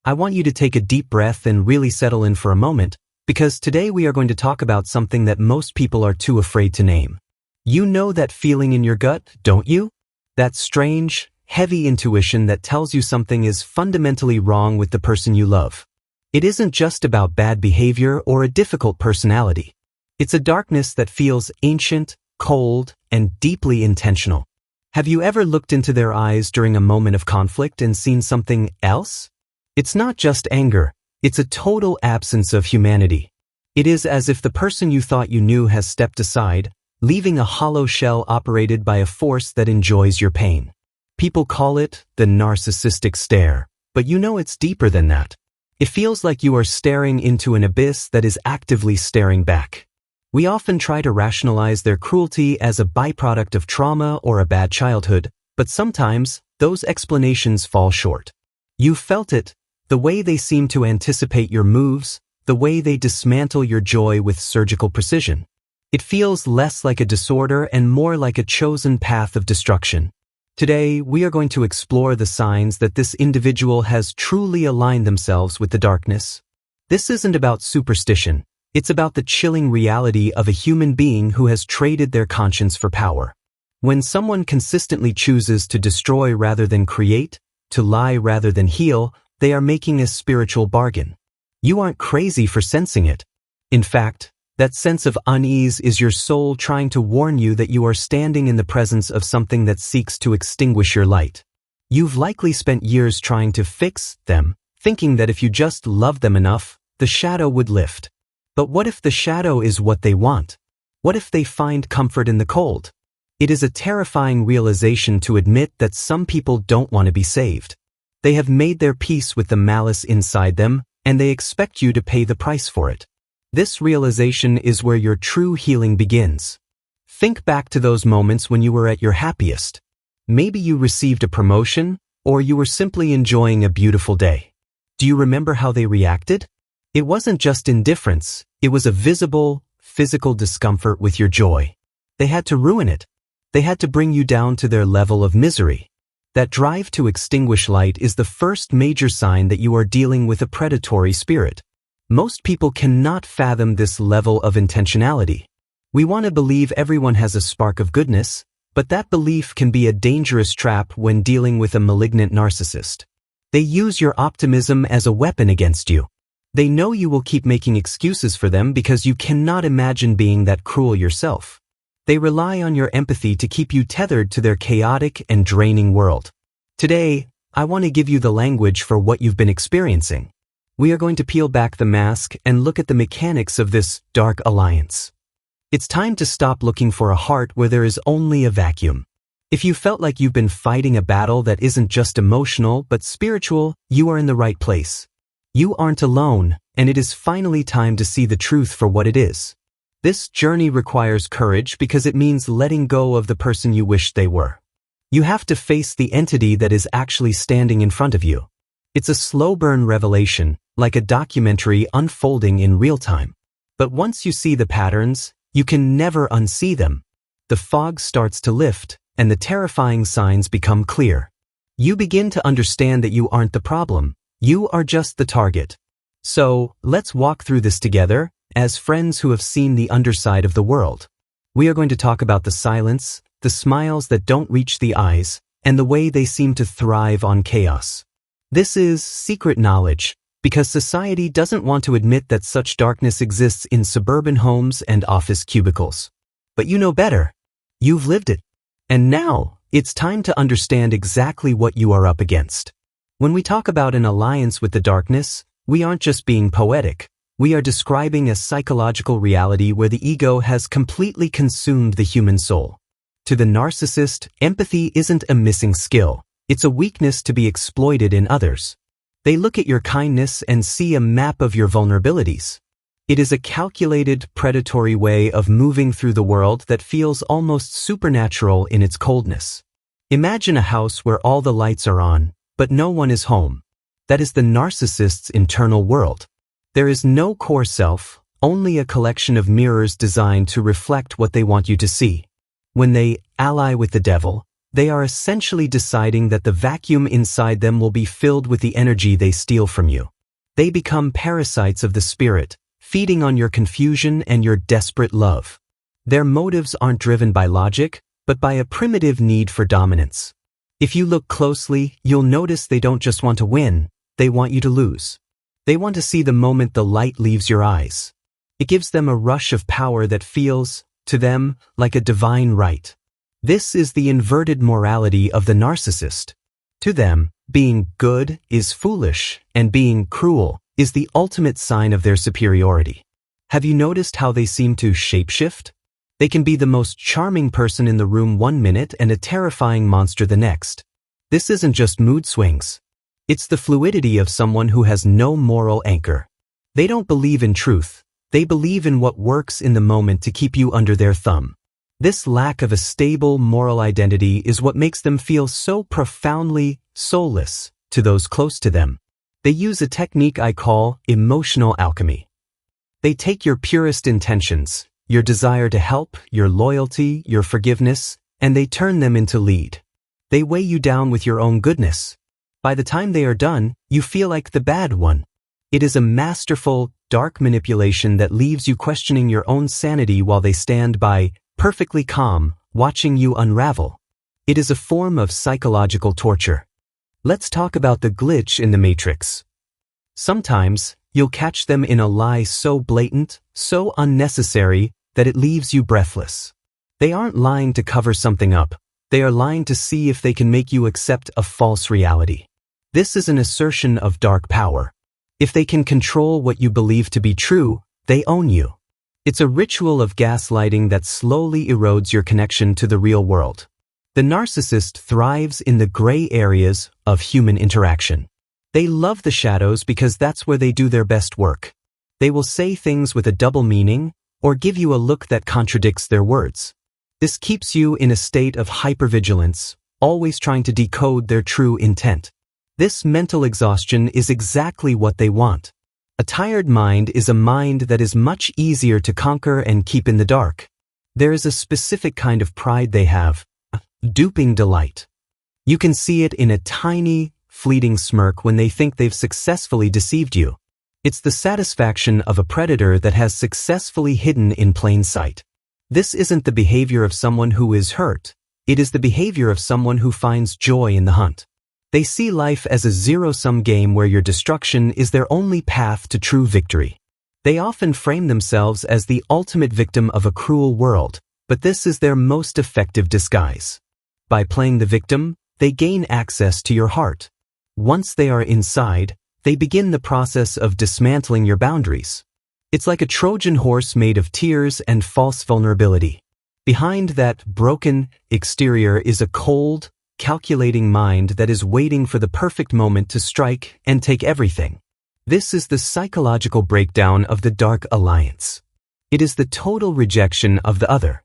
I want you to take a deep breath and really settle in for a moment, because today we are going to talk about something that most people are too afraid to name. You know that feeling in your gut, don't you? That strange, heavy intuition that tells you something is fundamentally wrong with the person you love. It isn't just about bad behavior or a difficult personality. It's a darkness that feels ancient, cold, and deeply intentional. Have you ever looked into their eyes during a moment of conflict and seen something else? It's not just anger, it's a total absence of humanity. It is as if the person you thought you knew has stepped aside, leaving a hollow shell operated by a force that enjoys your pain. People call it the narcissistic stare, but you know it's deeper than that. It feels like you are staring into an abyss that is actively staring back. We often try to rationalize their cruelty as a byproduct of trauma or a bad childhood, but sometimes those explanations fall short. You felt it, the way they seem to anticipate your moves, the way they dismantle your joy with surgical precision. It feels less like a disorder and more like a chosen path of destruction. Today, we are going to explore the signs that this individual has truly aligned themselves with the darkness. This isn't about superstition. It's about the chilling reality of a human being who has traded their conscience for power. When someone consistently chooses to destroy rather than create, to lie rather than heal, they are making a spiritual bargain. You aren't crazy for sensing it. In fact, that sense of unease is your soul trying to warn you that you are standing in the presence of something that seeks to extinguish your light. You've likely spent years trying to fix them, thinking that if you just loved them enough, the shadow would lift. But what if the shadow is what they want? What if they find comfort in the cold? It is a terrifying realization to admit that some people don't want to be saved. They have made their peace with the malice inside them, and they expect you to pay the price for it. This realization is where your true healing begins. Think back to those moments when you were at your happiest. Maybe you received a promotion, or you were simply enjoying a beautiful day. Do you remember how they reacted? It wasn't just indifference, it was a visible, physical discomfort with your joy. They had to ruin it. They had to bring you down to their level of misery. That drive to extinguish light is the first major sign that you are dealing with a predatory spirit. Most people cannot fathom this level of intentionality. We want to believe everyone has a spark of goodness, but that belief can be a dangerous trap when dealing with a malignant narcissist. They use your optimism as a weapon against you. They know you will keep making excuses for them because you cannot imagine being that cruel yourself. They rely on your empathy to keep you tethered to their chaotic and draining world. Today, I want to give you the language for what you've been experiencing. We are going to peel back the mask and look at the mechanics of this dark alliance. It's time to stop looking for a heart where there is only a vacuum. If you felt like you've been fighting a battle that isn't just emotional but spiritual, you are in the right place. You aren't alone, and it is finally time to see the truth for what it is. This journey requires courage because it means letting go of the person you wish they were. You have to face the entity that is actually standing in front of you. It's a slow burn revelation, like a documentary unfolding in real time. But once you see the patterns, you can never unsee them. The fog starts to lift, and the terrifying signs become clear. You begin to understand that you aren't the problem. You are just the target. So, let's walk through this together, as friends who have seen the underside of the world. We are going to talk about the silence, the smiles that don't reach the eyes, and the way they seem to thrive on chaos. This is secret knowledge, because society doesn't want to admit that such darkness exists in suburban homes and office cubicles. But you know better. You've lived it. And now, it's time to understand exactly what you are up against. When we talk about an alliance with the darkness, we aren't just being poetic. We are describing a psychological reality where the ego has completely consumed the human soul. To the narcissist, empathy isn't a missing skill. It's a weakness to be exploited in others. They look at your kindness and see a map of your vulnerabilities. It is a calculated, predatory way of moving through the world that feels almost supernatural in its coldness. Imagine a house where all the lights are on, but no one is home. That is the narcissist's internal world. There is no core self, only a collection of mirrors designed to reflect what they want you to see. When they ally with the devil, They are essentially deciding that the vacuum inside them will be filled with the energy they steal from you. They become parasites of the spirit, feeding on your confusion and your desperate love. Their motives aren't driven by logic, but by a primitive need for dominance. If you look closely, you'll notice they don't just want to win, they want you to lose. They want to see the moment the light leaves your eyes. It gives them a rush of power that feels, to them, like a divine right. This is the inverted morality of the narcissist. To them, being good is foolish, and being cruel is the ultimate sign of their superiority. Have you noticed how they seem to shapeshift? They can be the most charming person in the room one minute and a terrifying monster the next. This isn't just mood swings. It's the fluidity of someone who has no moral anchor. They don't believe in truth. They believe in what works in the moment to keep you under their thumb. This lack of a stable moral identity is what makes them feel so profoundly soulless to those close to them. They use a technique I call emotional alchemy. They take your purest intentions, your desire to help, your loyalty, your forgiveness, and they turn them into lead. They weigh you down with your own goodness. By the time they are done, you feel like the bad one. It is a masterful, dark manipulation that leaves you questioning your own sanity while they stand by, perfectly calm, watching you unravel. It is a form of psychological torture. Let's talk about the glitch in the matrix. Sometimes, you'll catch them in a lie so blatant, so unnecessary, that it leaves you breathless. They aren't lying to cover something up. They are lying to see if they can make you accept a false reality. This is an assertion of dark power. If they can control what you believe to be true, they own you. It's a ritual of gaslighting that slowly erodes your connection to the real world. The narcissist thrives in the gray areas of human interaction. They love the shadows because that's where they do their best work. They will say things with a double meaning, or give you a look that contradicts their words. This keeps you in a state of hypervigilance, always trying to decode their true intent. This mental exhaustion is exactly what they want. A tired mind is a mind that is much easier to conquer and keep in the dark. There is a specific kind of pride they have, duping delight. You can see it in a tiny, fleeting smirk when they think they've successfully deceived you. It's the satisfaction of a predator that has successfully hidden in plain sight. This isn't the behavior of someone who is hurt. It is the behavior of someone who finds joy in the hunt. They see life as a zero-sum game where your destruction is their only path to true victory. They often frame themselves as the ultimate victim of a cruel world, but this is their most effective disguise. By playing the victim, they gain access to your heart. Once they are inside, they begin the process of dismantling your boundaries. It's like a Trojan horse made of tears and false vulnerability. Behind that broken exterior is a cold, calculating mind that is waiting for the perfect moment to strike and take everything. This is the psychological breakdown of the dark alliance. It is the total rejection of the other.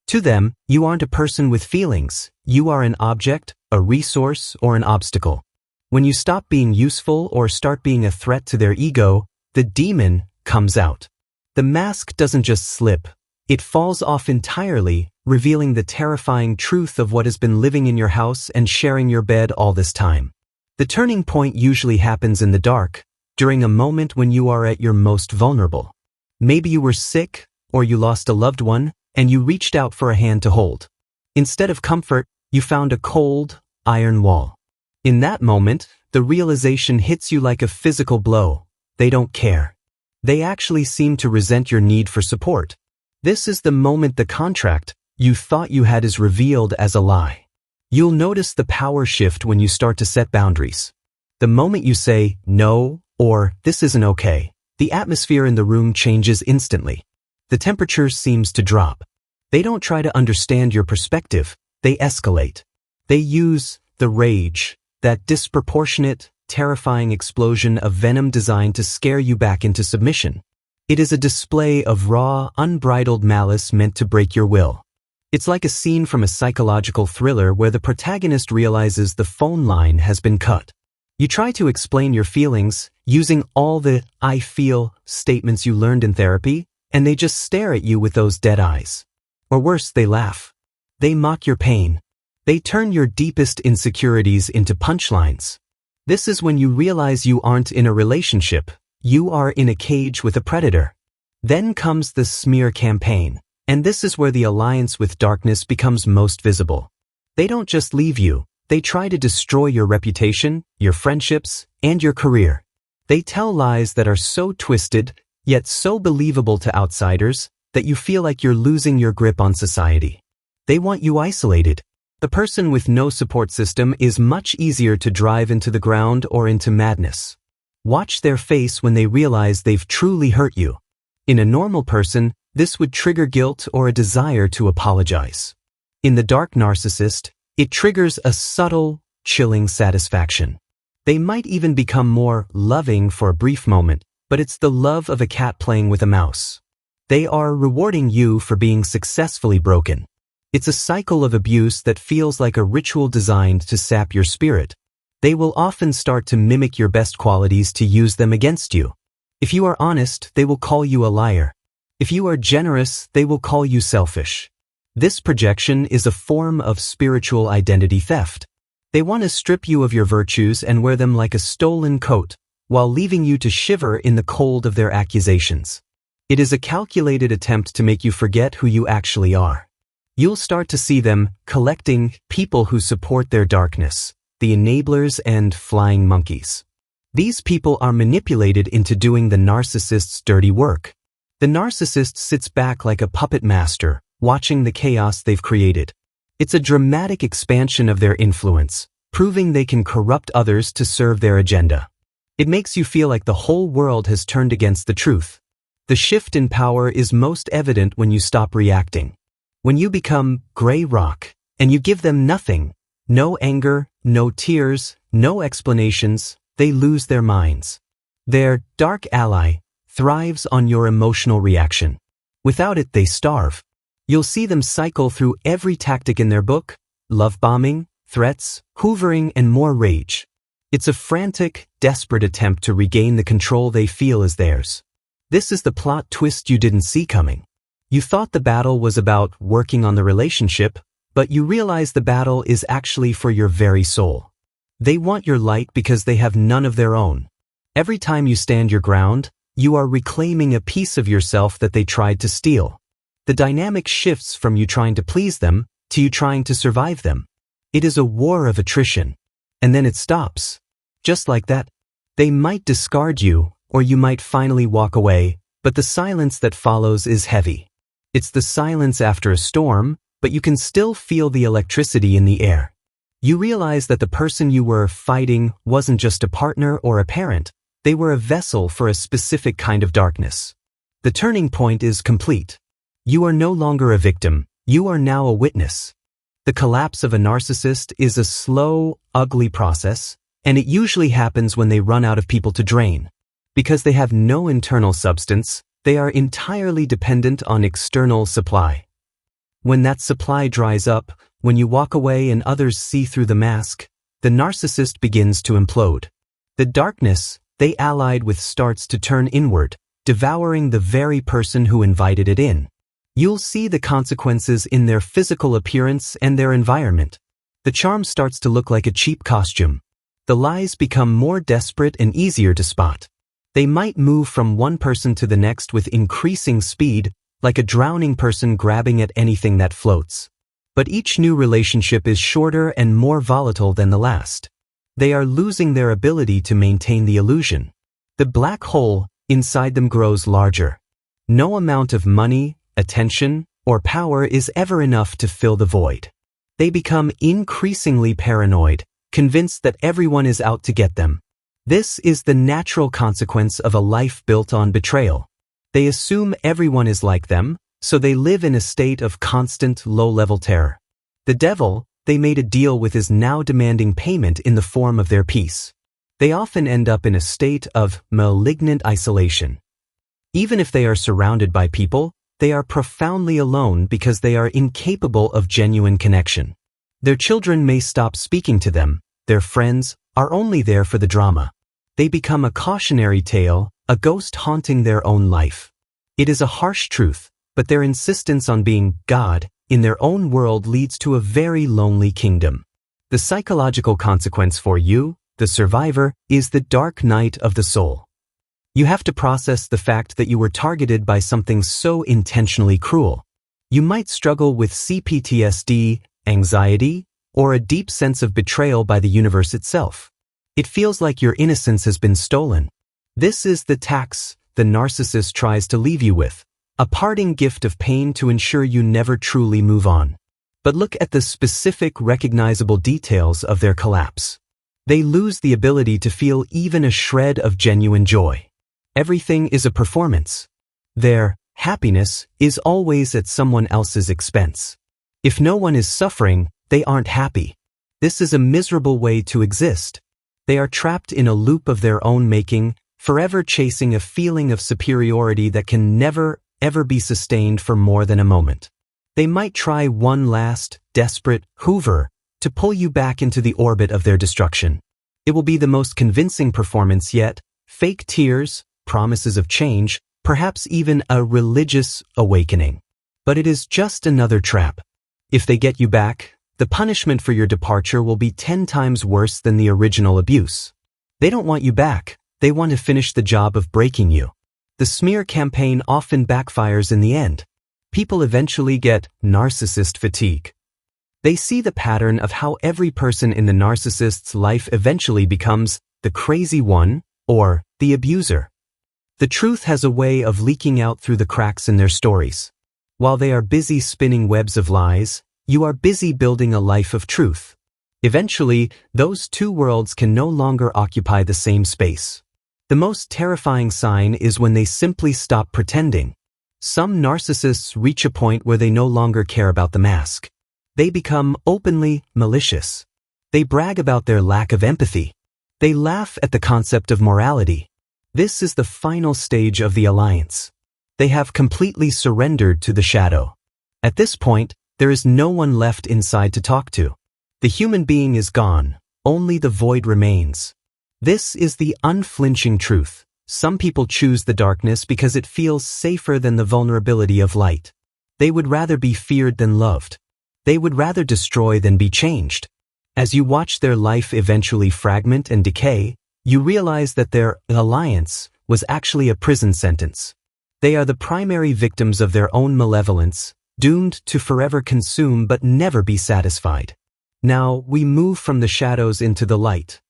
To them, you aren't a person with feelings. You are an object, a resource, or an obstacle. When you stop being useful or start being a threat to their ego, the demon comes out. The mask doesn't just slip. It falls off entirely, revealing the terrifying truth of what has been living in your house and sharing your bed all this time. The turning point usually happens in the dark, during a moment when you are at your most vulnerable. Maybe you were sick, or you lost a loved one, and you reached out for a hand to hold. Instead of comfort, you found a cold, iron wall. In that moment, the realization hits you like a physical blow. They don't care. They actually seem to resent your need for support. This is the moment the contract you thought you had is revealed as a lie. You'll notice the power shift when you start to set boundaries. The moment you say, no, or this isn't okay, the atmosphere in the room changes instantly. The temperature seems to drop. They don't try to understand your perspective, they escalate. They use the rage, that disproportionate, terrifying explosion of venom designed to scare you back into submission. It is a display of raw, unbridled malice meant to break your will. It's like a scene from a psychological thriller where the protagonist realizes the phone line has been cut. You try to explain your feelings using all the "I feel" statements you learned in therapy, and they just stare at you with those dead eyes. Or worse, they laugh. They mock your pain. They turn your deepest insecurities into punchlines. This is when you realize you aren't in a relationship, you are in a cage with a predator. Then comes the smear campaign, and this is where the alliance with darkness becomes most visible. They don't just leave you, they try to destroy your reputation, your friendships, and your career. They tell lies that are so twisted, yet so believable to outsiders, that you feel like you're losing your grip on society. They want you isolated. The person with no support system is much easier to drive into the ground or into madness. Watch their face when they realize they've truly hurt you. In a normal person, this would trigger guilt or a desire to apologize. In the dark narcissist, it triggers a subtle, chilling satisfaction. They might even become more loving for a brief moment, but it's the love of a cat playing with a mouse. They are rewarding you for being successfully broken. It's a cycle of abuse that feels like a ritual designed to sap your spirit. They will often start to mimic your best qualities to use them against you. If you are honest, they will call you a liar. If you are generous, they will call you selfish. This projection is a form of spiritual identity theft. They want to strip you of your virtues and wear them like a stolen coat, while leaving you to shiver in the cold of their accusations. It is a calculated attempt to make you forget who you actually are. You'll start to see them collecting people who support their darkness, the enablers and flying monkeys. These people are manipulated into doing the narcissist's dirty work. The narcissist sits back like a puppet master, watching the chaos they've created. It's a dramatic expansion of their influence, proving they can corrupt others to serve their agenda. It makes you feel like the whole world has turned against the truth. The shift in power is most evident when you stop reacting. When you become gray rock, and you give them nothing, no anger, no tears, no explanations, they lose their minds. Their dark ally thrives on your emotional reaction. Without it, they starve. You'll see them cycle through every tactic in their book: love bombing, threats, hoovering, and more rage. It's a frantic, desperate attempt to regain the control they feel is theirs. This is the plot twist you didn't see coming. You thought the battle was about working on the relationship, but you realize the battle is actually for your very soul. They want your light because they have none of their own. Every time you stand your ground, you are reclaiming a piece of yourself that they tried to steal. The dynamic shifts from you trying to please them to you trying to survive them. It is a war of attrition. And then it stops. Just like that. They might discard you, or you might finally walk away, but the silence that follows is heavy. It's the silence after a storm, but you can still feel the electricity in the air. You realize that the person you were fighting wasn't just a partner or a parent, they were a vessel for a specific kind of darkness. The turning point is complete. You are no longer a victim, you are now a witness. The collapse of a narcissist is a slow, ugly process, and it usually happens when they run out of people to drain. Because they have no internal substance, they are entirely dependent on external supply. When that supply dries up, when you walk away and others see through the mask, the narcissist begins to implode. The darkness they allied with starts to turn inward, devouring the very person who invited it in. You'll see the consequences in their physical appearance and their environment. The charm starts to look like a cheap costume. The lies become more desperate and easier to spot. They might move from one person to the next with increasing speed, like a drowning person grabbing at anything that floats. But each new relationship is shorter and more volatile than the last. They are losing their ability to maintain the illusion. The black hole inside them grows larger. No amount of money, attention, or power is ever enough to fill the void. They become increasingly paranoid, convinced that everyone is out to get them. This is the natural consequence of a life built on betrayal. They assume everyone is like them, so they live in a state of constant low-level terror. The devil they made a deal with is now demanding payment in the form of their peace. They often end up in a state of malignant isolation. Even if they are surrounded by people, they are profoundly alone because they are incapable of genuine connection. Their children may stop speaking to them, their friends are only there for the drama. They become a cautionary tale, a ghost haunting their own life. It is a harsh truth, but their insistence on being God in their own world leads to a very lonely kingdom. The psychological consequence for you, the survivor, is the dark night of the soul. You have to process the fact that you were targeted by something so intentionally cruel. You might struggle with CPTSD, anxiety, or a deep sense of betrayal by the universe itself. It feels like your innocence has been stolen. This is the tax the narcissist tries to leave you with, a parting gift of pain to ensure you never truly move on. But look at the specific, recognizable details of their collapse. They lose the ability to feel even a shred of genuine joy. Everything is a performance. Their happiness is always at someone else's expense. If no one is suffering, they aren't happy. This is a miserable way to exist. They are trapped in a loop of their own making, forever chasing a feeling of superiority that can never, ever be sustained for more than a moment. They might try one last, desperate hoover to pull you back into the orbit of their destruction. It will be the most convincing performance yet, fake tears, promises of change, perhaps even a religious awakening. But it is just another trap. If they get you back, the punishment for your departure will be 10 times worse than the original abuse. They don't want you back, they want to finish the job of breaking you. The smear campaign often backfires in the end. People eventually get narcissist fatigue. They see the pattern of how every person in the narcissist's life eventually becomes the crazy one or the abuser. The truth has a way of leaking out through the cracks in their stories. While they are busy spinning webs of lies, you are busy building a life of truth. Eventually, those two worlds can no longer occupy the same space. The most terrifying sign is when they simply stop pretending. Some narcissists reach a point where they no longer care about the mask. They become openly malicious. They brag about their lack of empathy. They laugh at the concept of morality. This is the final stage of the alliance. They have completely surrendered to the shadow. At this point, there is no one left inside to talk to. The human being is gone, only the void remains. This is the unflinching truth. Some people choose the darkness because it feels safer than the vulnerability of light. They would rather be feared than loved. They would rather destroy than be changed. As you watch their life eventually fragment and decay, you realize that their alliance was actually a prison sentence. They are the primary victims of their own malevolence, doomed to forever consume but never be satisfied. Now, we move from the shadows into the light.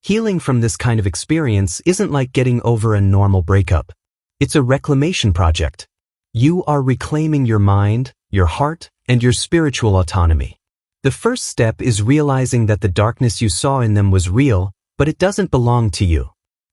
Healing from this kind of experience isn't like getting over a normal breakup. It's a reclamation project. You are reclaiming your mind, your heart, and your spiritual autonomy. The first step is realizing that the darkness you saw in them was real, but it doesn't belong to you.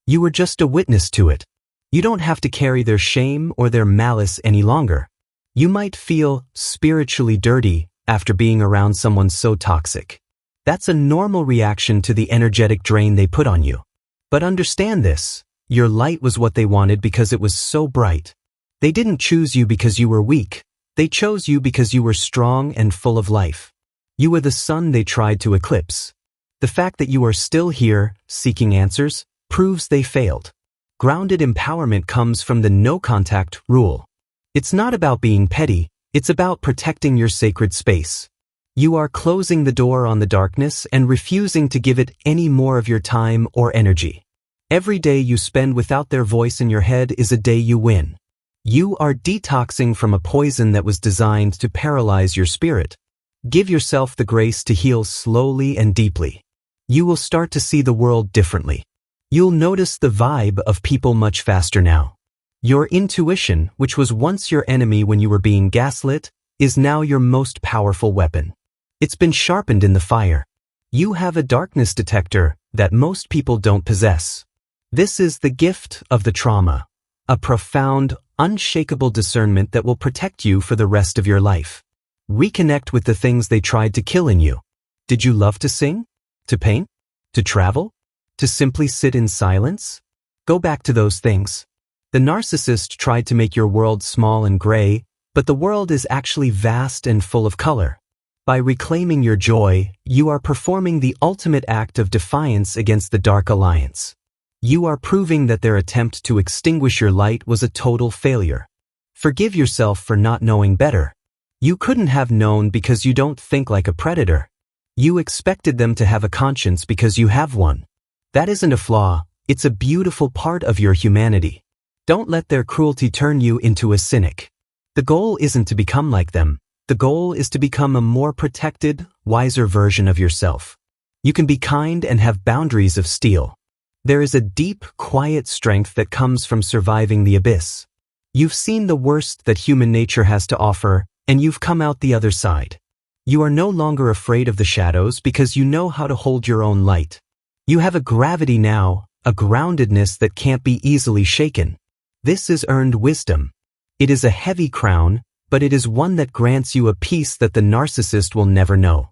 You were just a witness to it. You don't have to carry their shame or their malice any longer. You might feel spiritually dirty after being around someone so toxic. That's a normal reaction to the energetic drain they put on you. But understand this, your light was what they wanted because it was so bright. They didn't choose you because you were weak. They chose you because you were strong and full of life. You were the sun they tried to eclipse. The fact that you are still here, seeking answers, proves they failed. Grounded empowerment comes from the no-contact rule. It's not about being petty, it's about protecting your sacred space. You are closing the door on the darkness and refusing to give it any more of your time or energy. Every day you spend without their voice in your head is a day you win. You are detoxing from a poison that was designed to paralyze your spirit. Give yourself the grace to heal slowly and deeply. You will start to see the world differently. You'll notice the vibe of people much faster now. Your intuition, which was once your enemy when you were being gaslit, is now your most powerful weapon. It's been sharpened in the fire. You have a darkness detector that most people don't possess. This is the gift of the trauma, a profound, unshakable discernment that will protect you for the rest of your life. Reconnect with the things they tried to kill in you. Did you love to sing? To paint? To travel? To simply sit in silence? Go back to those things. The narcissist tried to make your world small and gray, but the world is actually vast and full of color. By reclaiming your joy, you are performing the ultimate act of defiance against the Dark Alliance. You are proving that their attempt to extinguish your light was a total failure. Forgive yourself for not knowing better. You couldn't have known because you don't think like a predator. You expected them to have a conscience because you have one. That isn't a flaw, it's a beautiful part of your humanity. Don't let their cruelty turn you into a cynic. The goal isn't to become like them. The goal is to become a more protected, wiser version of yourself. You can be kind and have boundaries of steel. There is a deep, quiet strength that comes from surviving the abyss. You've seen the worst that human nature has to offer, and you've come out the other side. You are no longer afraid of the shadows because you know how to hold your own light. You have a gravity now, a groundedness that can't be easily shaken. This is earned wisdom. It is a heavy crown, but it is one that grants you a peace that the narcissist will never know.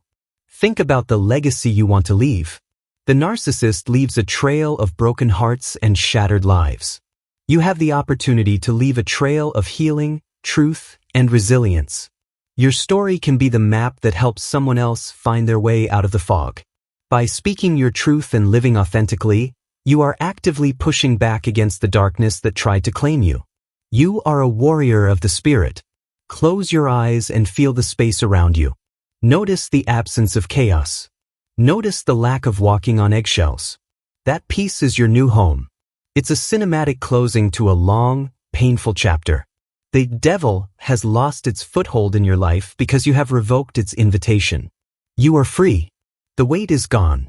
Think about the legacy you want to leave. The narcissist leaves a trail of broken hearts and shattered lives. You have the opportunity to leave a trail of healing, truth, and resilience. Your story can be the map that helps someone else find their way out of the fog. By speaking your truth and living authentically, you are actively pushing back against the darkness that tried to claim you. You are a warrior of the spirit. Close your eyes and feel the space around you. Notice the absence of chaos. Notice the lack of walking on eggshells. That peace is your new home. It's a cinematic closing to a long, painful chapter. The devil has lost its foothold in your life because you have revoked its invitation. You are free. The weight is gone.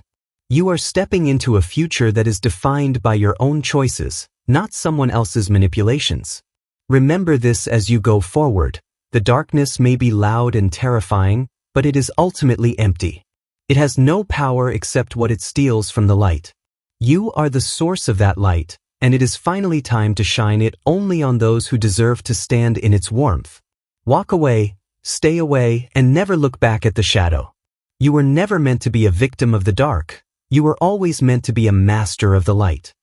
You are stepping into a future that is defined by your own choices, not someone else's manipulations. Remember this as you go forward. The darkness may be loud and terrifying, but it is ultimately empty. It has no power except what it steals from the light. You are the source of that light, and it is finally time to shine it only on those who deserve to stand in its warmth. Walk away, stay away, and never look back at the shadow. You were never meant to be a victim of the dark. You were always meant to be a master of the light.